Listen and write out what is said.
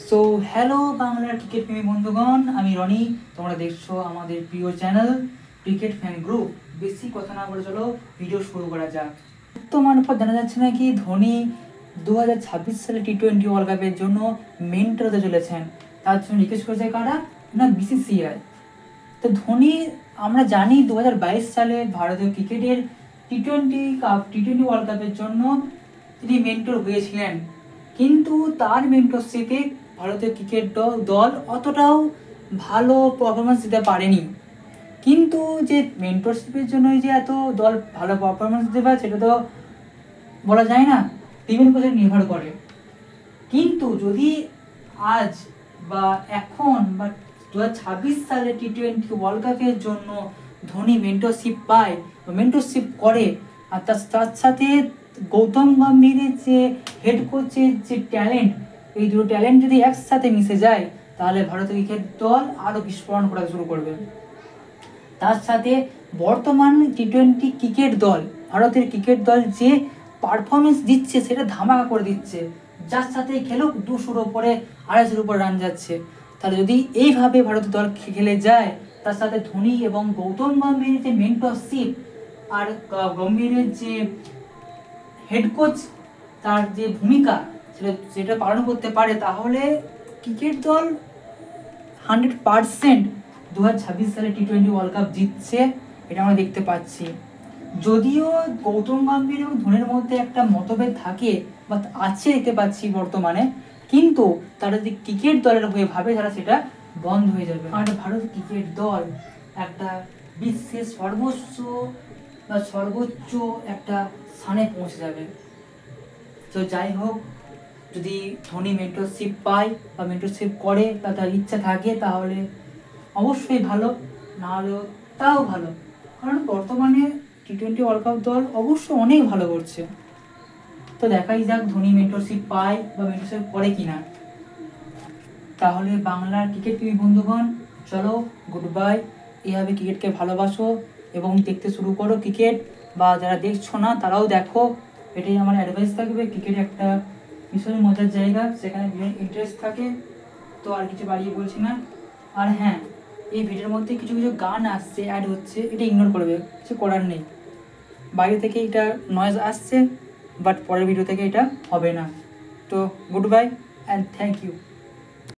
So hello বাংলার cricket প্রেমী বন্ধুগণ, আমি রনি। তোমরা দেখছো আমাদের প্রিয় চ্যানেল ক্রিকেট ফ্যান গ্রুপ। বেশি কথা না বলে চলো ভিডিও শুরু করা যাক। বর্তমান পর জানা যাচ্ছে নাকি ধোনি 2026 সালে টি-20 ওয়ার্ল্ড কাপের জন্য মেন্টর হতে চলেছেন। তার জন্য রিকোয়েস্ট করেছে কারা না, বিসিসিআই। তো ধোনি আমরা জানি 2022 সালে ভারতীয় ক্রিকেটের টি-20 ওয়ার্ল্ড কাপের জন্য তিনি মেন্টর হয়েছিলেন, কিন্তু তার মেন্টরশিপে ভারতীয় ক্রিকেট দল অতটাও ভালো পারফরমেন্স দিতে পারেনি। কিন্তু যে মেন্টরশিপের জন্যই যে এত দল ভালো পারফরমেন্স দিতে পারে সেটা তো বলা যায় না, বিভিন্ন কোচের নির্ভর করে। কিন্তু যদি আজ বা এখন বা 2026 সালে টি-20 ওয়ার্ল্ড কাপের জন্য ধোনি মেন্টরশিপ পায় বা মেন্টরশিপ করে, আর তার সাথে গৌতম গম্ভীরের যে হেড কোচের যে ট্যালেন্ট, এই দুটো ট্যালেন্ট যদি একসাথে মিশে যায় তাহলে ভারতীয় ক্রিকেট দল আরও বিস্ফোরণ করা শুরু করবে। তার সাথে বর্তমান টি-20 ক্রিকেট দল, ভারতের ক্রিকেট দল যে পারফরমেন্স দিচ্ছে সেটা ধামাকা করে দিচ্ছে। যার সাথে খেলুক 200-র উপরে 250-র উপরে রান যাচ্ছে। তাহলে যদি এইভাবে ভারতের দল খেলে যায়, তার সাথে ধোনি এবং গৌতম গম্ভীরের যে মেন্টরশিপ আর গম্ভীরের যে হেড কোচ তার যে ভূমিকা সেটা পালন করতে পারে, তাহলে ক্রিকেট দল 100% 2026 সালে টি-20 ওয়ার্ল্ড কাপ জিতছে, এটা আমরা দেখতে পাচ্ছি। যদিও গৌতম গম্ভীর এবং ধোনির মধ্যে একটা মতভেদ থাকে বা আছে দেখতে পাচ্ছি বর্তমানে, কিন্তু তারা যদি ক্রিকেট দলের হয়ে ভাবে তারা সেটা বন্ধ হয়ে যাবে। আর ভারত ক্রিকেট দল একটা বিশ্বের সর্বোচ্চ একটা স্থানে পৌঁছে যাবে। তো যাই হোক, যদি ধোনি মেন্টরশিপ পায় বা মেন্টরশিপ করে বা তার ইচ্ছা থাকে তাহলে অবশ্যই ভালো, না হলেও তাও ভালো। কারণ বর্তমানে টি-20 ওয়ার্ল্ড কাপ দল অবশ্য অনেক ভালো করছে। তো দেখাই যাক ধোনি মেন্টরশিপ পায় বা মেন্টরশিপ করে কিনা। তাহলে বাংলার ক্রিকেট প্রেমী বন্ধুগণ, চলো গুড বাই। এইভাবে ক্রিকেটকে ভালোবাসো এবং দেখতে শুরু করো ক্রিকেট, বা যারা দেখছো না তারাও দেখো। এটাই আমার অ্যাডভাইস থাকবে। ক্রিকেট একটা ভীষণ মজার জায়গা, সেখানে ভীষণ ইন্টারেস্ট থাকে। তো আর কিছু বাড়িয়ে বলছি না। আর হ্যাঁ, এই ভিডিওর মধ্যে কিছু কিছু গান আসছে, অ্যাড হচ্ছে, এটা ইগনোর করবে, কিছু করার নেই। বাইরে থেকে এটা নয়েজ আসছে, বাট পরের ভিডিও থেকে এটা হবে না। তো good bye and thank you.